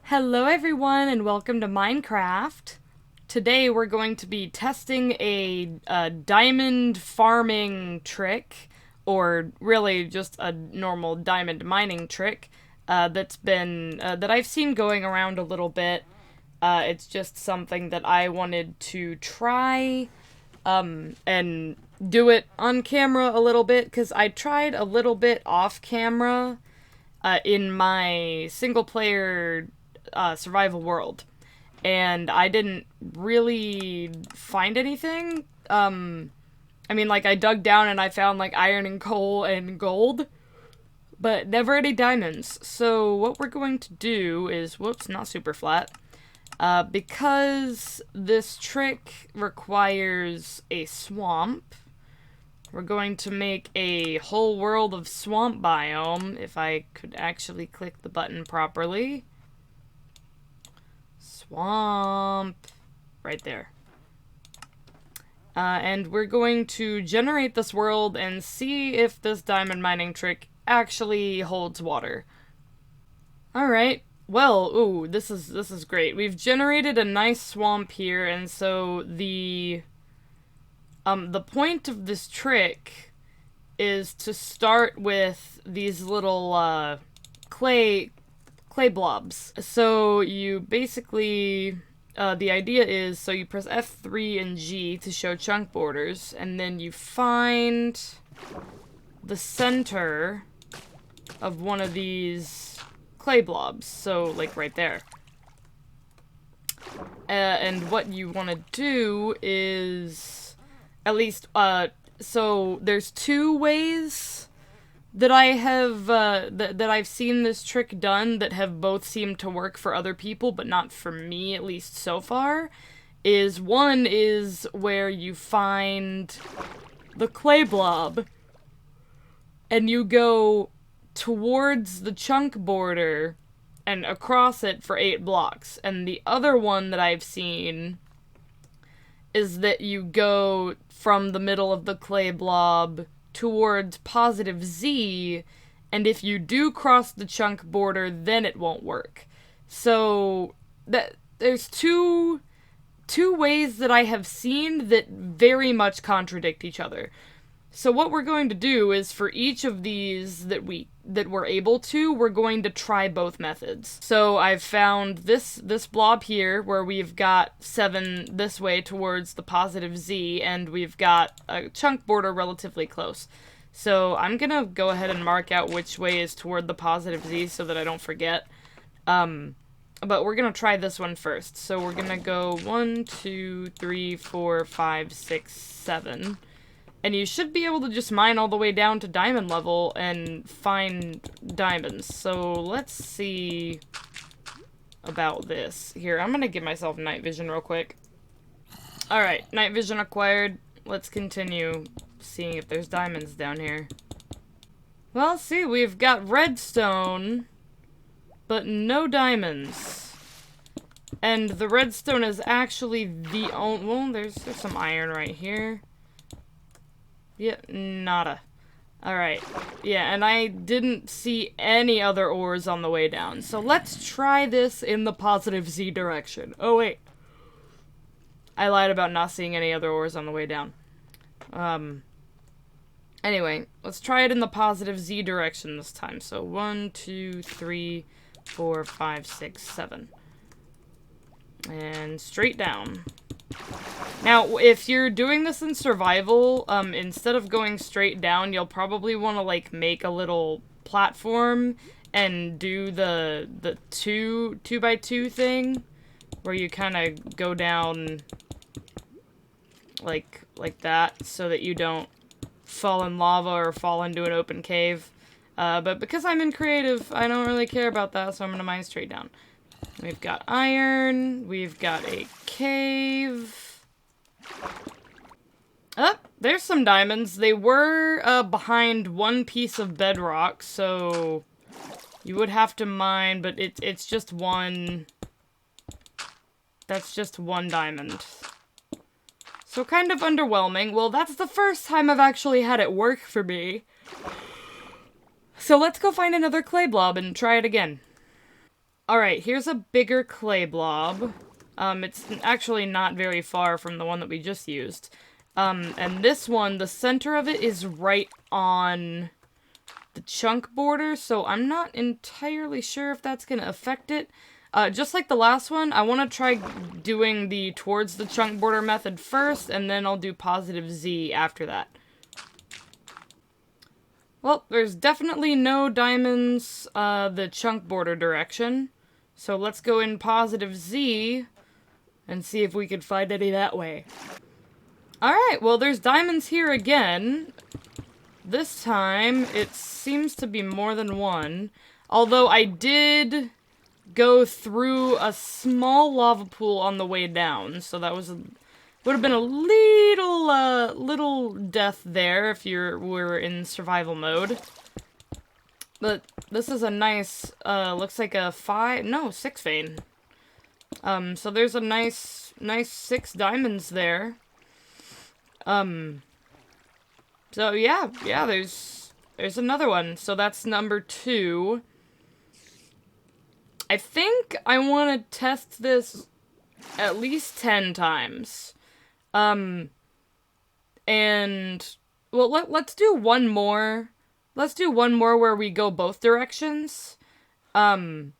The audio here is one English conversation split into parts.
Hello everyone and welcome to Minecraft. Today we're going to be testing a diamond farming trick, or really just a normal diamond mining trick that I've seen going around a little bit. It's just something that I wanted to try and do it on camera a little bit because I tried a little bit off camera in my single player survival world, and I didn't really find anything. I dug down and I found like iron and coal and gold, but never any diamonds. So what we're going to do is, whoops, not super flat. Because this trick requires a swamp, we're going to make a whole world of swamp biome, if I could actually click the button properly. Swamp. Right there. And we're going to generate this world and see if this diamond mining trick actually holds water. Alright. Well, ooh, this is great. We've generated a nice swamp here, and so the point of this trick is to start with these little clay blobs. So you basically the idea is, so you press F3 and G to show chunk borders, and then you find the center of one of these clay blobs, so like right there. And what you want to do is, at least, so there's two ways that I have, that I've seen this trick done that have both seemed to work for other people, but not for me, at least so far. One is where you find the clay blob, and you go towards the chunk border and across it for 8 blocks. And the other one that I've seen is that you go from the middle of the clay blob towards positive Z, and if you do cross the chunk border, then it won't work. So there's two ways that I have seen that very much contradict each other. So what we're going to do is, for each of these that we're able to, we're going to try both methods. So I've found this blob here where we've got 7 this way towards the positive Z, and we've got a chunk border relatively close. So I'm gonna go ahead and mark out which way is toward the positive Z so that I don't forget. But we're gonna try this one first. So we're gonna go 1, 2, 3, 4, 5, 6, 7. And you should be able to just mine all the way down to diamond level and find diamonds. So let's see about this. Here, I'm gonna give myself night vision real quick. Alright, night vision acquired. Let's continue seeing if there's diamonds down here. Well, see, we've got redstone, but no diamonds. And the redstone is actually the only... Well, there's some iron right here. Yeah, nada. Alright. Yeah, and I didn't see any other ores on the way down. So let's try this in the positive Z direction. Oh, wait. I lied about not seeing any other ores on the way down. Anyway, let's try it in the positive Z direction this time. So 1, 2, 3, 4, 5, 6, 7. And straight down. Now, if you're doing this in survival, instead of going straight down, you'll probably want to, like, make a little platform and do the 2x2 thing, where you kind of go down like that, so that you don't fall in lava or fall into an open cave. But because I'm in creative, I don't really care about that, so I'm going to mine straight down. We've got iron, we've got a cave. Oh, there's some diamonds. They were behind one piece of bedrock, so you would have to mine, but it's just one. That's just one diamond. So kind of underwhelming. Well, that's the first time I've actually had it work for me. So let's go find another clay blob and try it again. Alright, here's a bigger clay blob. It's actually not very far from the one that we just used. And this one, the center of it is right on the chunk border, so I'm not entirely sure if that's gonna affect it. Just like the last one, I want to try doing the towards the chunk border method first, and then I'll do positive Z after that. Well, there's definitely no diamonds the chunk border direction, so let's go in positive Z and see if we can find any that way. Alright, well there's diamonds here again. This time, it seems to be more than one, although I did go through a small lava pool on the way down, so that was would have been a little death there if you were in survival mode. But this is a nice, looks like a 6 vein. So there's a nice 6 diamonds there. So yeah, there's another one. So that's number 2. I think I want to test this at least 10 times. And, well, let's do one more. Let's do one more where we go both directions. And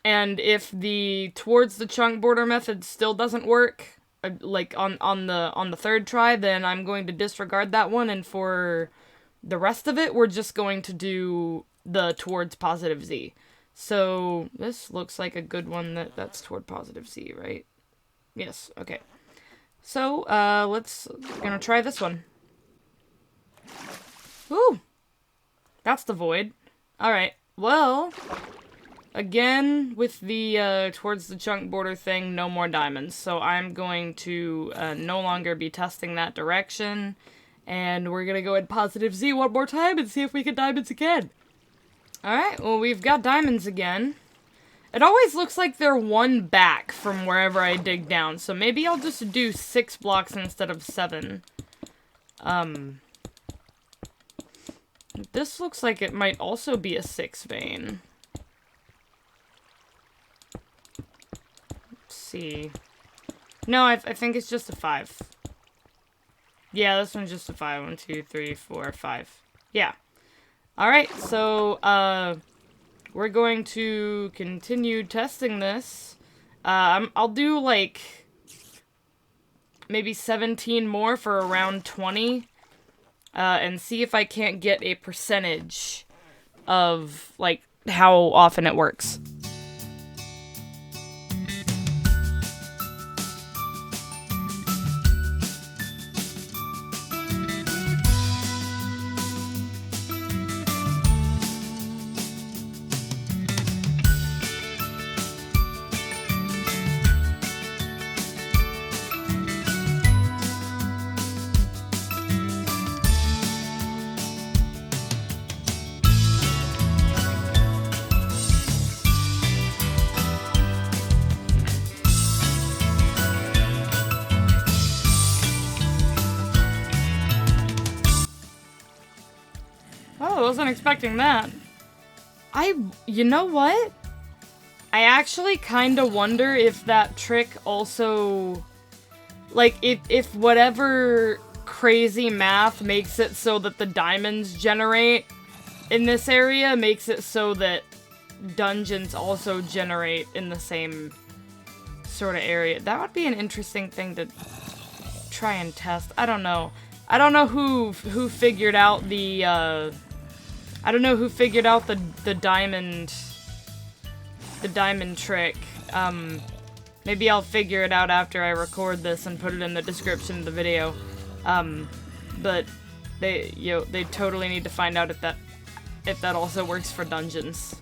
if the towards the chunk border method still doesn't work, like on the third try, then I'm going to disregard that one, and for the rest of it, we're just going to do the towards positive Z. So, this looks like a good one that's toward positive Z, right? Yes, okay. So, we're gonna try this one. Woo! That's the void. Alright, well, again, with the, towards the chunk border thing, no more diamonds. So I'm going to, no longer be testing that direction. And we're gonna go in positive Z one more time and see if we get diamonds again. Alright, well, we've got diamonds again. It always looks like they're one back from wherever I dig down, so maybe I'll just do 6 blocks instead of 7. This looks like it might also be a 6 vein. Let's see. No, I think it's just a 5. Yeah, this one's just a 5. 1, 2, 3, 4, 5. Yeah. Alright, so, we're going to continue testing this. I'll do, like, maybe 17 more for around 20, and see if I can't get a percentage of, like, how often it works. Oh, I wasn't expecting that. You know what? I actually kind of wonder if that trick also, like, if whatever crazy math makes it so that the diamonds generate in this area makes it so that dungeons also generate in the same sort of area. That would be an interesting thing to try and test. I don't know. I don't know who figured out the, I don't know who figured out the diamond trick. Maybe I'll figure it out after I record this and put it in the description of the video. But they totally need to find out if that also works for dungeons.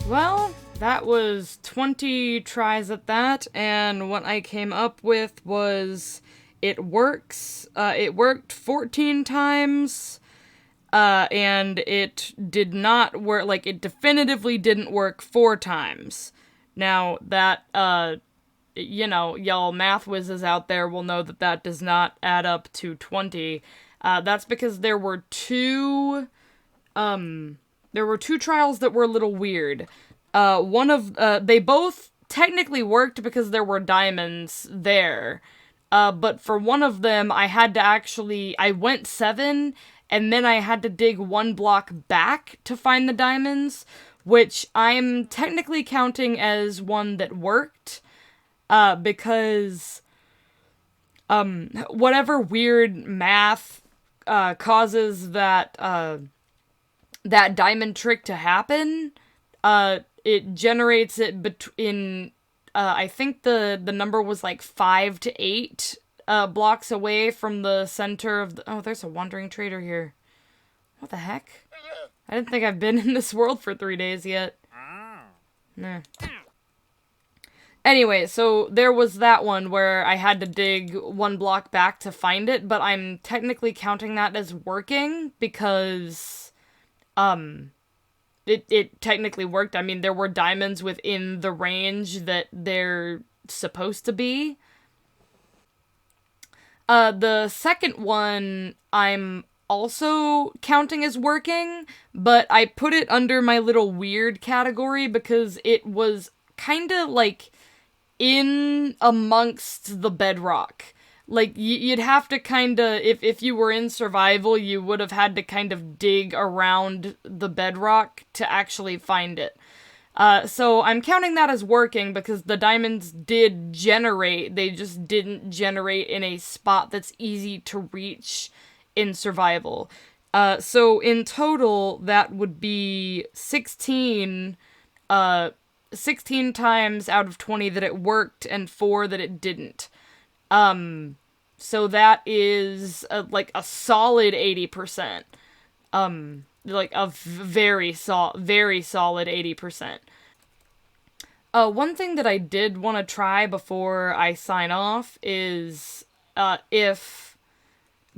Well, that was 20 tries at that, and what I came up with was it works. It worked 14 times, and it did not work, like, it definitively didn't work 4 times. Now, that, you know, y'all math whizzes out there will know that that does not add up to 20. That's because there were two trials that were a little weird. They both technically worked because there were diamonds there. But for one of them, I went 7, and then I had to dig 1 block back to find the diamonds, which I'm technically counting as one that worked, because, whatever weird math, causes that diamond trick to happen, it generates it in I think the number was like 5 to 8 blocks away from the center of the... Oh, there's a wandering trader here. What the heck? I didn't think I've been in this world for 3 days yet. Nah. Anyway, so there was that one where I had to dig 1 block back to find it, but I'm technically counting that as working because, it technically worked. I mean, there were diamonds within the range that they're supposed to be. The second one, I'm also counting as working, but I put it under my little weird category because it was kinda, like, in amongst the bedrock. Like, you'd have to kinda, if you were in survival, you would have had to kind of dig around the bedrock to actually find it. So I'm counting that as working because the diamonds did generate, they just didn't generate in a spot that's easy to reach in survival. So in total, that would be 16 times out of 20 that it worked and 4 that it didn't. So that is like a solid 80%. Like a very solid 80%. One thing that I did want to try before I sign off is,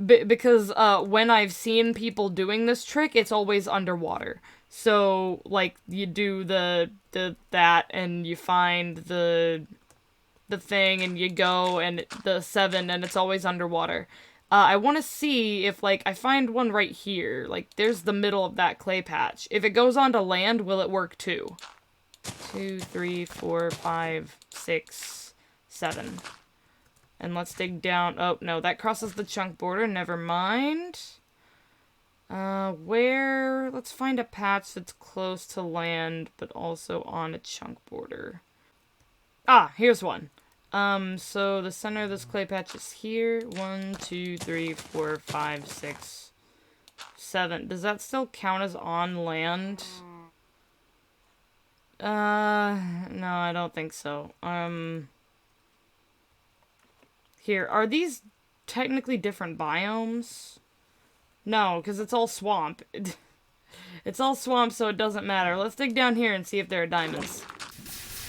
because when I've seen people doing this trick, it's always underwater. So, like, you do that, and you find the thing, and you go, and the 7, and it's always underwater. I want to see if, like, I find one right here. Like, there's the middle of that clay patch. If it goes onto land, will it work too? 2, 3, 4, 5, 6, 7. And let's dig down. Oh, no, that crosses the chunk border. Never mind. Let's find a patch that's close to land, but also on a chunk border. Ah, here's one. So the center of this clay patch is here. 1, 2, 3, 4, 5, 6, 7. Does that still count as on land? No, I don't think so. Here, are these technically different biomes? No, because it's all swamp. It's all swamp, so it doesn't matter. Let's dig down here and see if there are diamonds.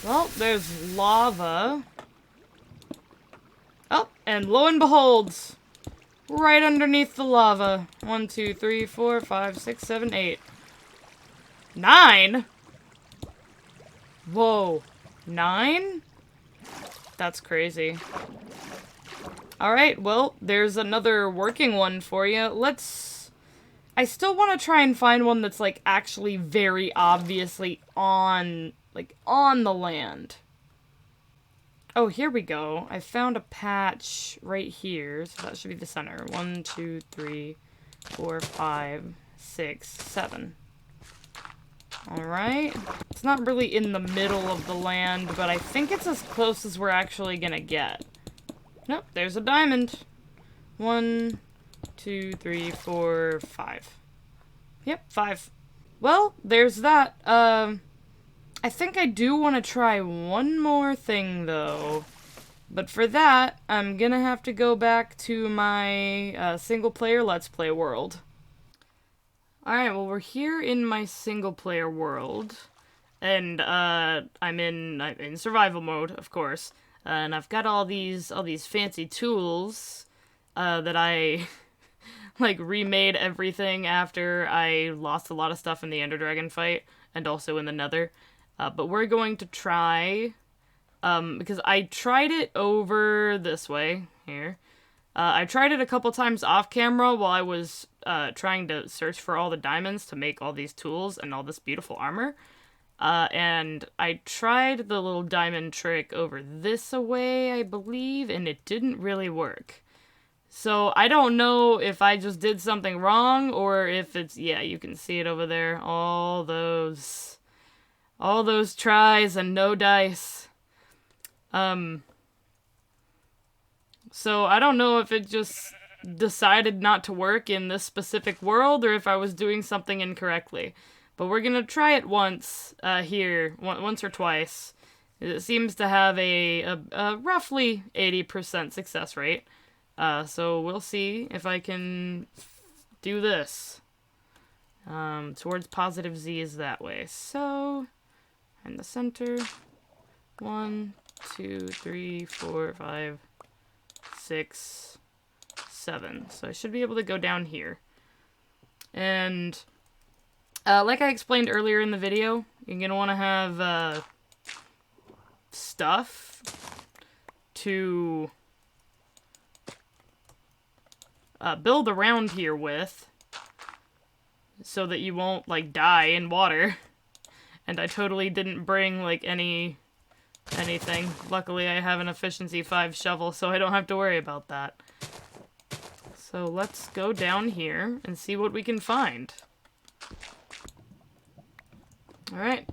Well, there's lava. Oh, and lo and behold, right underneath the lava. 1, 2, 3, 4, 5, 6, 7, 8. 9? Whoa. 9? That's crazy. Alright, well, there's another working one for you. I still want to try and find one that's, like, actually very obviously on the land. Oh, here we go. I found a patch right here, so that should be the center. 1, 2, 3, 4, 5, 6, 7. Alright. It's not really in the middle of the land, but I think it's as close as we're actually gonna get. Nope, there's a diamond. 1, 2, 3, 4, 5. Yep, 5. Well, there's that. I think I do want to try one more thing, though. But for that, I'm gonna have to go back to my single-player Let's Play world. Alright, well, we're here in my single-player world. And, I'm in survival mode, of course. And I've got all these fancy tools, that I, like, remade everything after I lost a lot of stuff in the Ender Dragon fight, and also in the Nether. But we're going to try Because I tried it over this way, here. I tried it a couple times off camera while I was trying to search for all the diamonds to make all these tools and all this beautiful armor. And I tried the little diamond trick over this way, I believe, and it didn't really work. So I don't know if I just did something wrong or if it's, yeah, you can see it over there. All those tries and no dice. So I don't know if it just decided not to work in this specific world or if I was doing something incorrectly. But we're gonna try it once, here, once or twice. It seems to have a roughly 80% success rate. So we'll see if I can do this. Towards positive Z is that way. So, in the center. 1, 2, 3, 4, 5, 6, 7. So I should be able to go down here. And like I explained earlier in the video, you're going to want to have stuff to build around here with so that you won't, like, die in water. And I totally didn't bring, like, anything. Luckily, I have an efficiency 5 shovel, so I don't have to worry about that. So let's go down here and see what we can find. Alright.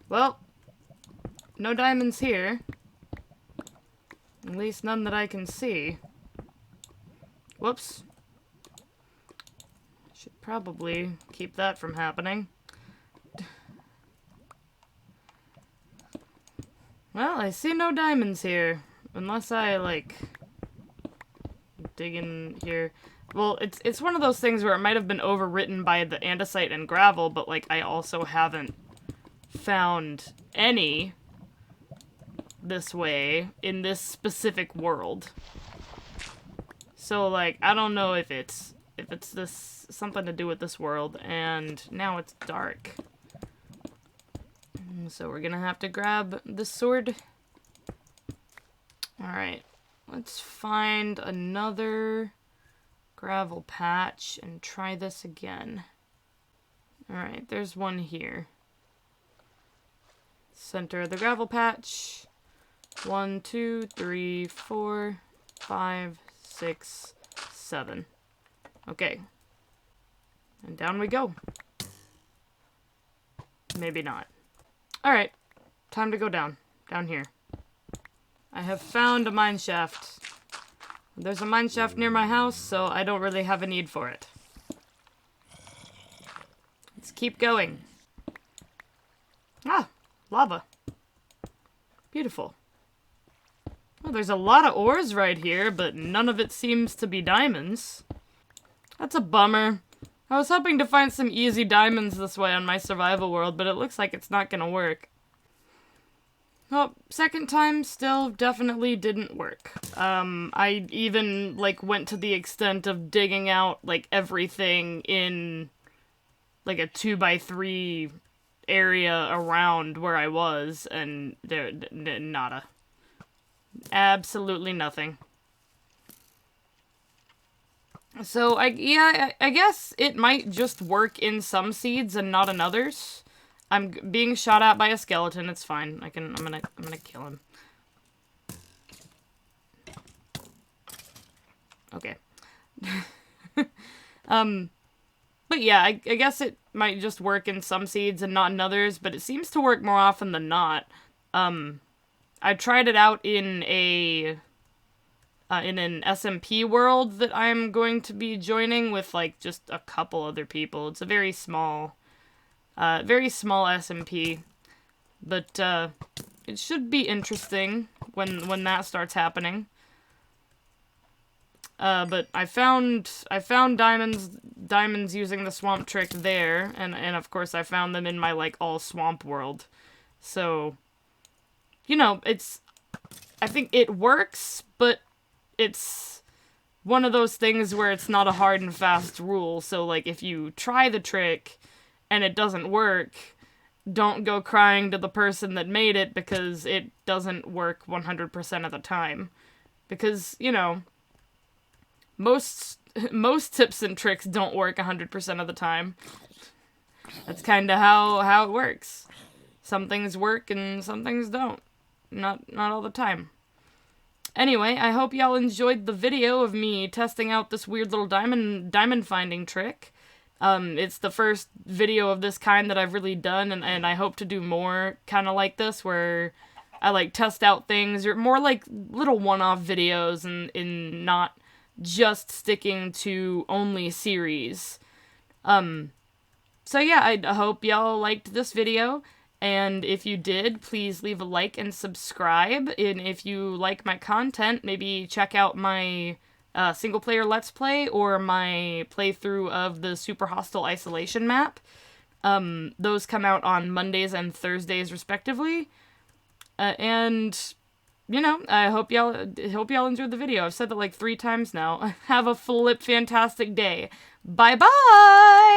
Well, no diamonds here. At least none that I can see. Whoops. Should probably keep that from happening. Well, I see no diamonds here. Unless I, like, dig in here. Well, it's one of those things where it might have been overwritten by the andesite and gravel, but, like, I also haven't found any this way in this specific world. So, like, I don't know if it's this something to do with this world, and now it's dark. So we're gonna have to grab the sword. Alright, let's find another gravel patch and try this again. Alright, there's one here. Center of the gravel patch. 1, 2, 3, 4, 5, 6, 7. Okay. And down we go. Maybe not. Alright, time to go down. Down here. I have found a mine shaft. There's a mine shaft near my house, so I don't really have a need for it. Let's keep going. Ah, lava. Beautiful. Well, there's a lot of ores right here, but none of it seems to be diamonds. That's a bummer. I was hoping to find some easy diamonds this way on my survival world, but it looks like it's not gonna work. Well, second time still definitely didn't work. I even, like, went to the extent of digging out, like, everything in, like, a 2x3 area around where I was, and there, nada. Absolutely nothing. So, I guess it might just work in some seeds and not in others. I'm being shot at by a skeleton, it's fine. I'm gonna kill him. Okay. But yeah, I guess it might just work in some seeds and not in others, but it seems to work more often than not. I tried it out in an SMP world that I'm going to be joining with, like, just a couple other people. It's a very small SMP, but it should be interesting when that starts happening. But I found diamonds using the swamp trick there, and of course I found them in my, like, all swamp world. So, you know, I think it works, but it's one of those things where it's not a hard and fast rule. So, like, if you try the trick and it doesn't work, don't go crying to the person that made it because it doesn't work 100% of the time. Because, you know, most tips and tricks don't work 100% of the time. That's kind of how it works. Some things work and some things don't. Not all the time. Anyway, I hope y'all enjoyed the video of me testing out this weird little diamond finding trick. It's the first video of this kind that I've really done, and I hope to do more kind of like this, where I, like, test out things, or more like little one-off videos, and in not just sticking to only series. So yeah, I hope y'all liked this video, and if you did, please leave a like and subscribe, and if you like my content, maybe check out my single-player Let's Play, or my playthrough of the Super Hostile Isolation map. Those come out on Mondays and Thursdays, respectively. And, you know, I hope y'all enjoyed the video. I've said that like 3 times now. Have a fantastic day. Bye-bye!